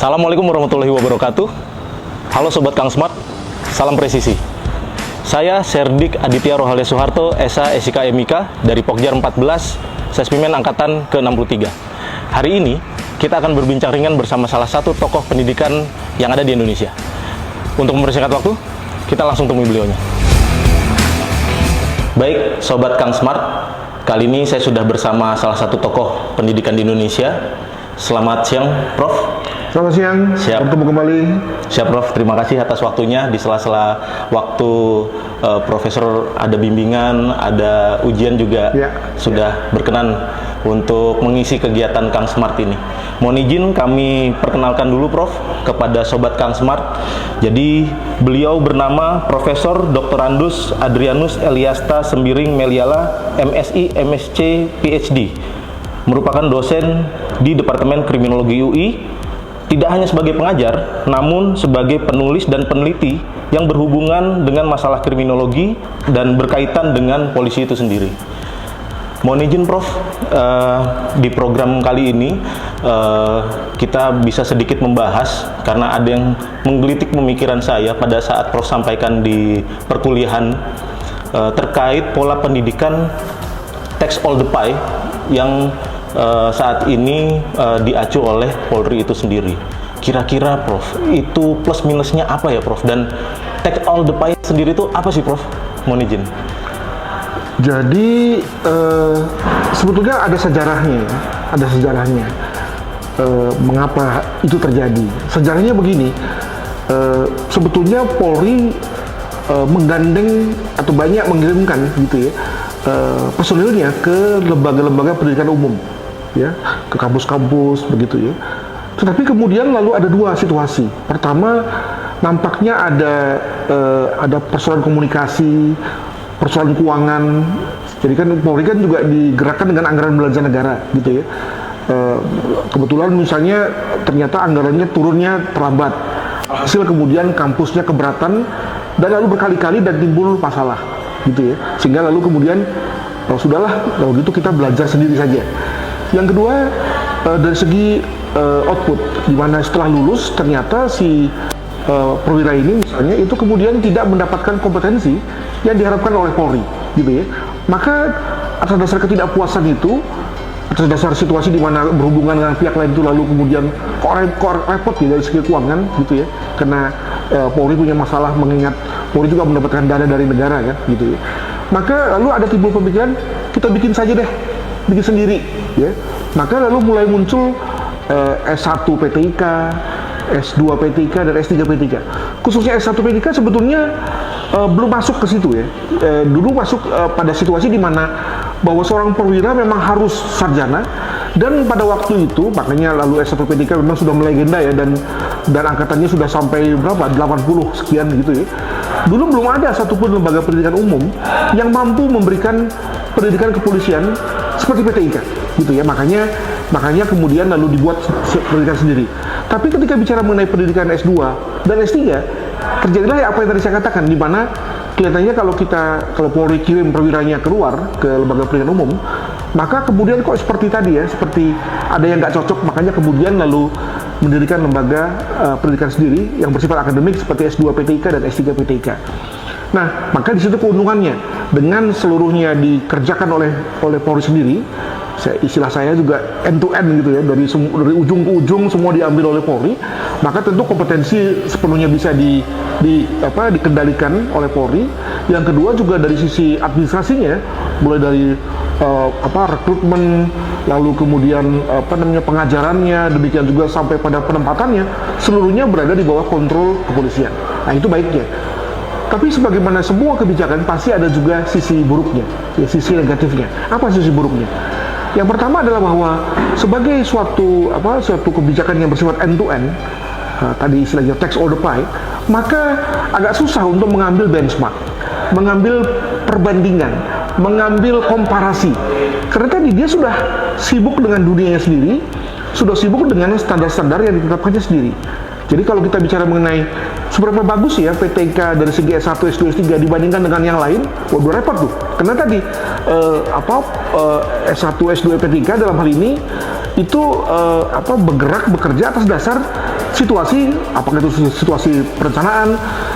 Assalamualaikum warahmatullahi wabarakatuh. Halo Sobat Kang Smart, salam presisi. Saya Serdik Aditya Rohale Soeharto, SA SIK MIK dari Pokjar 14, Sesmimen Angkatan ke-63. Hari ini, kita akan berbincang ringan bersama salah satu tokoh pendidikan yang ada di Indonesia. Untuk mempersingkat waktu, kita langsung temui beliaunya. Baik, Sobat Kang Smart, kali ini saya sudah bersama salah satu tokoh pendidikan di Indonesia. Selamat siang, Prof. Selamat siang, bertemu kembali. Siap, Prof. Terima kasih atas waktunya. Di sela-sela waktu Profesor ada bimbingan, ada ujian juga sudah berkenan untuk mengisi kegiatan Kang Smart ini. Mohon izin kami perkenalkan dulu, Prof, kepada Sobat Kang Smart. Jadi, beliau bernama Profesor Dr. Andus Adrianus Eliasta Sembiring Meliala, MSI, MSc, PhD. Merupakan dosen di Departemen Kriminologi UI, tidak hanya sebagai pengajar, namun sebagai penulis dan peneliti yang berhubungan dengan masalah kriminologi dan berkaitan dengan polisi itu sendiri. Mohon izin, Prof, di program kali ini kita bisa sedikit membahas karena ada yang menggelitik pemikiran saya pada saat Prof sampaikan di perkuliahan terkait pola pendidikan tax all the pie yang saat ini diacu oleh Polri itu sendiri. Kira-kira, Prof, itu plus minusnya apa ya, Prof? Dan take all the pie sendiri itu apa sih, Prof? Mohon izin. Jadi sebetulnya ada sejarahnya. Mengapa itu terjadi? Sejarahnya begini. Sebetulnya Polri menggandeng atau banyak mengirimkan gitu ya personilnya ke lembaga-lembaga pendidikan umum, ya, ke kampus-kampus begitu ya. Tetapi kemudian lalu ada dua situasi. Pertama, nampaknya ada persoalan komunikasi, persoalan keuangan. Jadi kan Polri kan juga digerakkan dengan anggaran belanja negara gitu ya. Kebetulan misalnya ternyata anggarannya turunnya terlambat. Hasil kemudian kampusnya keberatan dan lalu berkali-kali dan timbul masalah gitu ya. Sehingga lalu kemudian sudahlah, kalau gitu kita belajar sendiri saja. Yang kedua, dari segi output, di mana setelah lulus ternyata si perwira ini misalnya itu kemudian tidak mendapatkan kompetensi yang diharapkan oleh Polri gitu ya. Maka atas dasar ketidakpuasan itu, atas dasar situasi di mana berhubungan dengan pihak lain itu lalu kemudian kok repot ya dari segi keuangan gitu ya, karena Polri punya masalah mengingat Polri juga mendapatkan dana dari negara kan gitu ya. Maka lalu ada timbul pemikiran, kita bikin saja deh, bikin sendiri ya. Maka lalu mulai muncul S1 PTIK, S2 PTIK dan S3 PTIK. Khususnya S1 PTIK sebetulnya belum masuk ke situ ya. Dulu masuk pada situasi di mana bahwa seorang perwira memang harus sarjana, dan pada waktu itu makanya lalu S1 PTIK memang sudah melegenda ya, dan angkatannya sudah sampai berapa? 80 sekian gitu ya. Dulu belum ada satupun lembaga pendidikan umum yang mampu memberikan pendidikan kepolisian seperti PTIK gitu ya. Makanya kemudian lalu dibuat pendidikan sendiri. Tapi ketika bicara mengenai pendidikan S2 dan S3, terjadilah apa yang tadi saya katakan, di mana kelihatannya kalau Polri kirim perwiranya keluar ke lembaga pendidikan umum, maka kemudian kok seperti tadi ya, seperti ada yang nggak cocok, makanya kemudian lalu mendirikan lembaga pendidikan sendiri yang bersifat akademik seperti S2 PTIK dan S3 PTIK. Nah, maka di situ keuntungannya dengan seluruhnya dikerjakan oleh Polri sendiri. Istilah saya juga end to end gitu ya, dari ujung ke ujung semua diambil oleh Polri. Maka tentu kompetensi sepenuhnya bisa dikendalikan oleh Polri. Yang kedua juga dari sisi administrasinya, mulai dari rekrutmen, lalu kemudian pengajarannya, demikian juga sampai pada penempatannya, seluruhnya berada di bawah kontrol kepolisian. Nah, itu baiknya. Tapi sebagaimana semua kebijakan pasti ada juga sisi buruknya, ya, sisi negatifnya. Apa sisi buruknya? Yang pertama adalah bahwa sebagai suatu kebijakan yang bersifat end to end, tadi istilahnya tax all the pie, maka agak susah untuk mengambil benchmark, mengambil perbandingan, mengambil komparasi. Karena tadi dia sudah sibuk dengan dunianya sendiri, sudah sibuk dengan standar-standar yang ditetapkannya sendiri. Jadi kalau kita bicara mengenai seberapa bagus ya PTIK dari segi S1, S2, S3 dibandingkan dengan yang lain, waduh repot tuh. Karena tadi S1, S2, P3 dalam hal ini itu bekerja atas dasar situasi, apakah itu situasi perencanaan,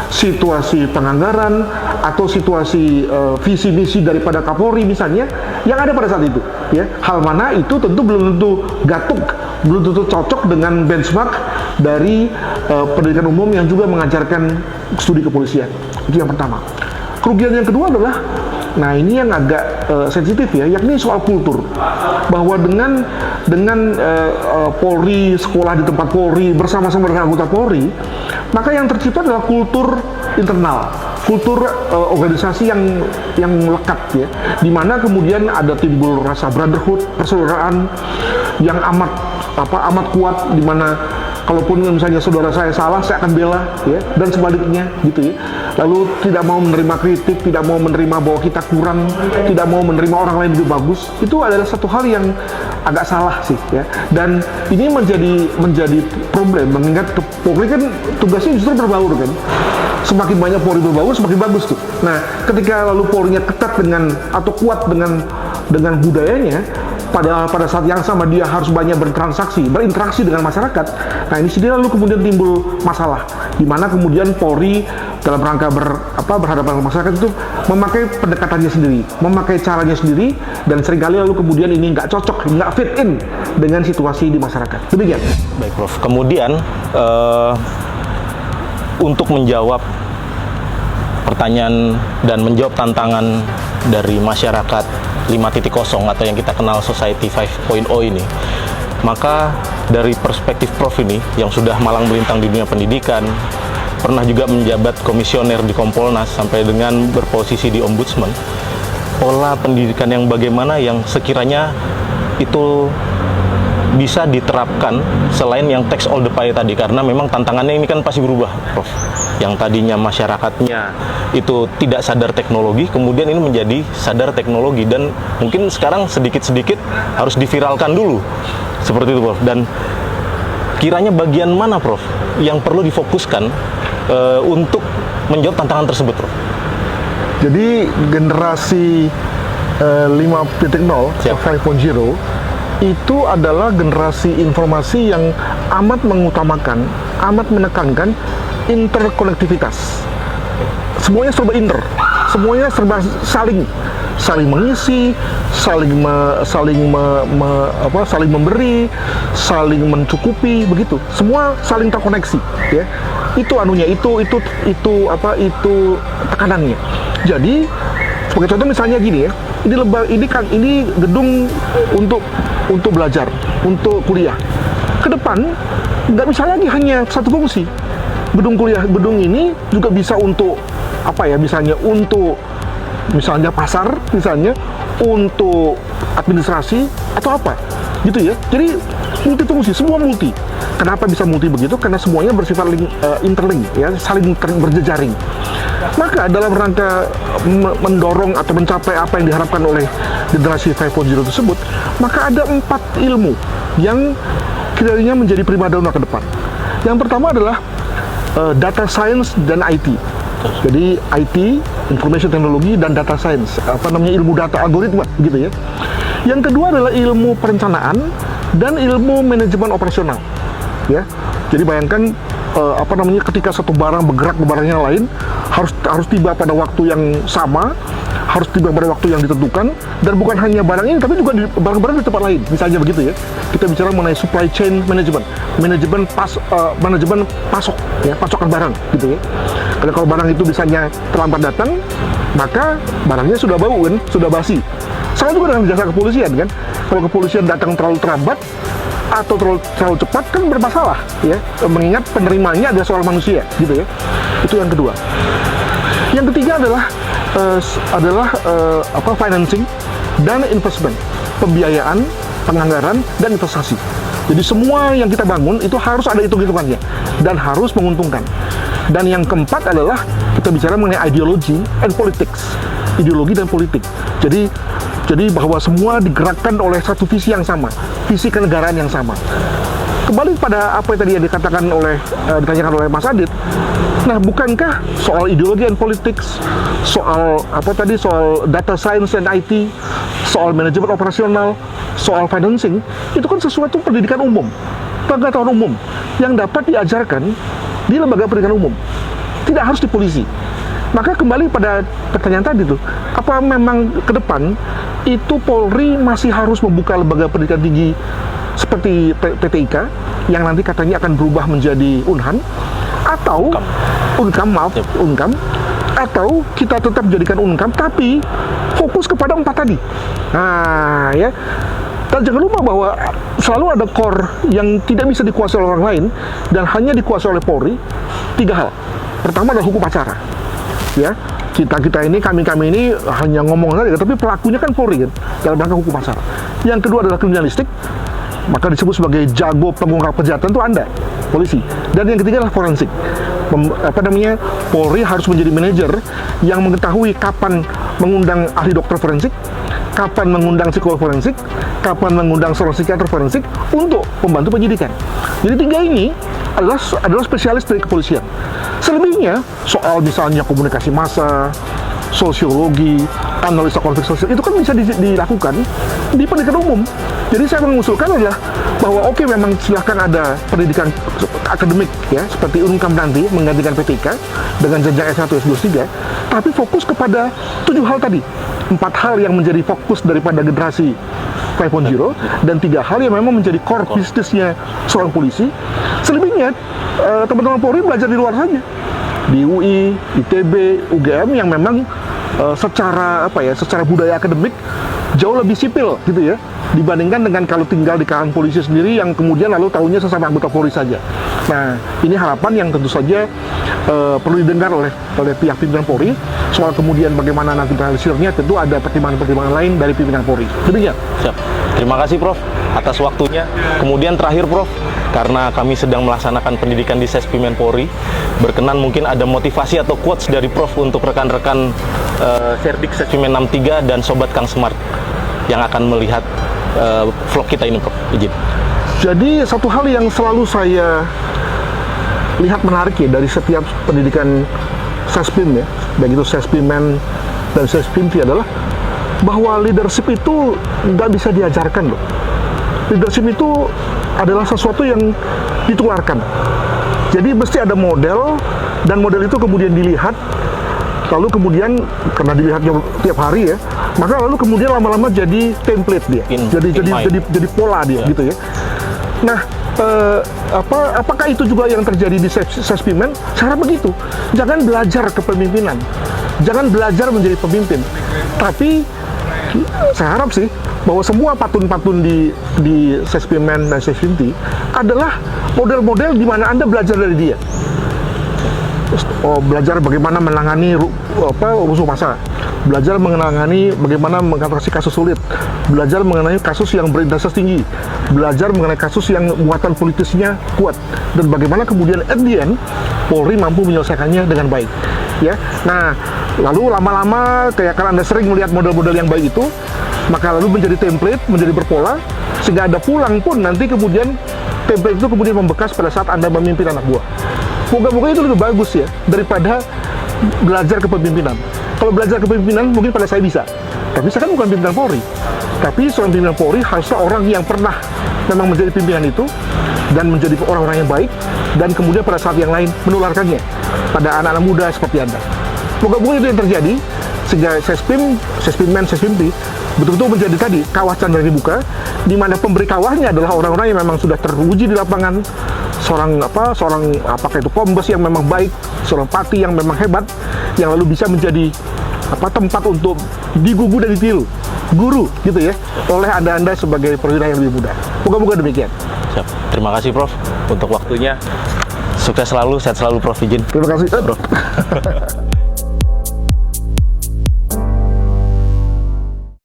situasi penganggaran, atau situasi visi misi daripada Kapolri misalnya, yang ada pada saat itu, ya. Hal mana itu tentu belum tentu gatuk, belum tentu cocok dengan benchmark dari pendidikan umum yang juga mengajarkan studi kepolisian. Itu yang pertama. Kerugian yang kedua adalah, nah ini yang agak sensitif ya, yakni soal kultur. Bahwa dengan Polri, sekolah di tempat Polri, bersama-sama dengan anggota Polri, maka yang tercipta adalah kultur internal, kultur organisasi yang lekat ya, di mana kemudian ada timbul rasa brotherhood, persaudaraan yang amat kuat, di mana kalaupun misalnya saudara saya salah, saya akan bela, ya, dan sebaliknya, gitu ya. Lalu tidak mau menerima kritik, tidak mau menerima bahwa kita kurang, tidak mau menerima orang lain lebih bagus. Itu adalah satu hal yang agak salah sih, ya. Dan ini menjadi problem, mengingat Polri kan tugasnya justru berbaur kan. Semakin banyak Polri berbaur, semakin bagus tuh. Nah, ketika lalu Polri-nya ketat dengan atau kuat dengan budayanya, pada saat yang sama dia harus banyak berinteraksi dengan masyarakat. Nah, ini sendiri lalu kemudian timbul masalah, di mana kemudian Polri dalam rangka berhadapan dengan masyarakat itu memakai pendekatannya sendiri, memakai caranya sendiri, dan seringkali lalu kemudian ini nggak cocok, nggak fit in dengan situasi di masyarakat. Demikian. Baik, Prof. Kemudian untuk menjawab pertanyaan dan menjawab tantangan dari masyarakat 5.0 atau yang kita kenal Society 5.0 ini, maka dari perspektif Prof ini yang sudah malang melintang di dunia pendidikan, pernah juga menjabat komisioner di Kompolnas sampai dengan berposisi di Ombudsman, pola pendidikan yang bagaimana yang sekiranya itu bisa diterapkan selain yang tax all the pie tadi, karena memang tantangannya ini kan pasti berubah, Prof. Yang tadinya masyarakatnya itu tidak sadar teknologi, kemudian ini menjadi sadar teknologi, dan mungkin sekarang sedikit-sedikit harus diviralkan dulu, seperti itu, Prof. Dan kiranya bagian mana, Prof, yang perlu difokuskan untuk menjawab tantangan tersebut, Prof? Jadi generasi 5.0 atau 5.0 itu adalah generasi informasi yang amat mengutamakan, amat menekankan interkonektivitas. Semuanya serba semuanya serba saling mengisi, saling memberi, saling mencukupi, begitu. Semua saling terkoneksi, ya. Itu anunya, itu tekanannya. Jadi sebagai contoh misalnya gini ya, ini gedung untuk belajar, untuk kuliah. Ke depan nggak bisa lagi hanya satu fungsi. Gedung ini juga bisa untuk misalnya pasar, misalnya untuk administrasi atau apa, gitu ya. Jadi multifungsi, semua multi. Kenapa bisa multi begitu? Karena semuanya bersifat interlink, ya, saling berjejaring. Maka dalam rangka mendorong atau mencapai apa yang diharapkan oleh generasi 5.0 tersebut, maka ada 4 ilmu yang kiranya menjadi primadona ke depan. Yang pertama adalah data science dan IT. Jadi IT, information technology, dan data science, ilmu data, algoritma, gitu ya. Yang kedua adalah ilmu perencanaan dan ilmu manajemen operasional, ya. Jadi bayangkan ketika satu barang bergerak ke barang yang lain, harus tiba pada waktu yang sama, harus tiba pada waktu yang ditentukan, dan bukan hanya barang ini, tapi juga barang-barang di tempat lain, misalnya begitu ya. Kita bicara mengenai supply chain management, manajemen pasok, ya, pasokan barang, gitu ya. Karena kalau barang itu misalnya terlambat datang, maka barangnya sudah bau kan, sudah basi. Sama juga dengan jasa kepolisian kan. Kalau kepolisian datang terlalu terlambat atau terlalu cepat kan bermasalah, ya. Mengingat penerimanya adalah seorang manusia, gitu ya. Itu yang kedua. Yang ketiga adalah financing dan investment, pembiayaan, penganggaran, dan investasi. Jadi semua yang kita bangun itu harus ada hitung-hitungannya dan harus menguntungkan. Dan yang keempat adalah kita bicara mengenai ideology and politics, ideologi dan politik. Jadi bahwa semua digerakkan oleh satu visi yang sama, visi kenegaraan yang sama. Kembali pada apa yang tadi yang ditanyakan oleh Mas Adit. Nah, bukankah soal ideologi dan politics, soal data science dan IT, soal manajemen operasional, soal financing, itu kan sesuatu pendidikan umum pengetahuan umum yang dapat diajarkan di lembaga pendidikan umum, tidak harus di polisi. Maka kembali pada pertanyaan tadi tuh, apa memang ke depan itu Polri masih harus membuka lembaga pendidikan tinggi seperti PTIK yang nanti katanya akan berubah menjadi Unhan, atau Unkam, atau kita tetap jadikan Unkam tapi fokus kepada 4 tadi. Nah, ya. Dan jangan lupa bahwa selalu ada core yang tidak bisa dikuasai oleh orang lain dan hanya dikuasai oleh Polri. 3 hal. Pertama adalah hukum acara. Ya, kami ini hanya ngomong saja, tapi pelakunya kan Polri kan, dalam rangka hukum acara. Yang kedua adalah kriminalistik, maka disebut sebagai jago pengungkap kejahatan itu Anda, polisi. Dan yang ketiga adalah forensik. Polri harus menjadi manajer yang mengetahui kapan mengundang ahli dokter forensik, kapan mengundang psikolog forensik, kapan mengundang seorang psikiater forensik untuk membantu penyidikan. Jadi 3 ini adalah spesialis dari kepolisian. Selebihnya soal misalnya komunikasi massa, sosiologi, analisa konflik sosial, itu kan bisa dilakukan di pendidikan umum. Jadi saya mengusulkan adalah bahwa memang silahkan ada pendidikan akademik ya, seperti Unkam nanti menggantikan PTIK dengan jenjang S1, S2, S3, tapi fokus kepada 7 hal tadi. 4 hal yang menjadi fokus daripada generasi 5.0 dan 3 hal yang memang menjadi core bisnisnya seorang polisi. Selebihnya teman-teman Polri belajar di luar saja, di UI, ITB, UGM yang memang secara budaya akademik jauh lebih sipil gitu ya, dibandingkan dengan kalau tinggal di kalangan polisi sendiri yang kemudian lalu tahunya sesama anggota Polri saja. Nah, ini harapan yang tentu saja perlu didengar oleh pihak pimpinan Polri. Soal kemudian bagaimana nanti hasilnya, tentu ada pertimbangan-pertimbangan lain dari pimpinan Polri. Demikian. Siap. Terima kasih Prof atas waktunya. Kemudian terakhir Prof, karena kami sedang melaksanakan pendidikan di Sespimen Polri, berkenan mungkin ada motivasi atau quotes dari Prof untuk rekan-rekan Serdik Sespimen 63 dan Sobat Kang Smart yang akan melihat vlog kita ini Prof. Izin. Jadi satu hal yang selalu saya lihat menarik ya dari setiap pendidikan Sespim ya, baik itu Sespimen dan Sespimti, adalah bahwa leadership itu nggak bisa diajarkan loh. Leadership itu adalah sesuatu yang ditularkan. Jadi mesti ada model, dan model itu kemudian dilihat, lalu kemudian karena dilihatnya tiap hari ya, maka lalu kemudian lama-lama jadi template dia, jadi pola dia gitu ya. Nah, apakah itu juga yang terjadi di Sespimen? Cara begitu. Jangan belajar kepemimpinan, jangan belajar menjadi pemimpin, tapi saya harap sih bahwa semua patun-patun di Sespimen dan Sespimti adalah model-model di mana Anda belajar dari dia. Belajar bagaimana menangani rusuh massa, belajar menangani bagaimana mengatasi kasus sulit, belajar mengenai kasus yang berintensitas tinggi, belajar mengenai kasus yang muatan politisnya kuat, dan bagaimana kemudian at the end Polri mampu menyelesaikannya dengan baik. Ya, nah lalu lama-lama kayak kan Anda sering melihat model-model yang baik itu, maka lalu menjadi template, menjadi berpola, sehingga Anda pulang pun nanti kemudian template itu kemudian membekas pada saat Anda memimpin anak buah. Moga-moga itu lebih bagus ya daripada belajar kepemimpinan. Kalau belajar kepemimpinan mungkin pada saya bisa, tapi saya kan bukan pimpinan Polri. Tapi seorang pimpinan Polri harusnya orang yang pernah memang menjadi pimpinan itu dan menjadi orang-orang yang baik, dan kemudian pada saat yang lain menularkannya pada anak-anak muda seperti Anda. Moga-moga itu yang terjadi, sehingga Sespimen, Sespimti betul-betul menjadi tadi kawah candra dibuka, di mana pemberi kawahnya adalah orang-orang yang memang sudah teruji di lapangan, seorang apakah itu kombes yang memang baik, seorang pati yang memang hebat, yang lalu bisa menjadi tempat untuk digugu dan ditiru, guru gitu ya, oleh Anda sebagai perwira yang lebih muda. Moga-moga demikian. Siap. Terima kasih Prof untuk waktunya. Sukses selalu, sehat selalu Prof. Izin. Terima kasih Prof.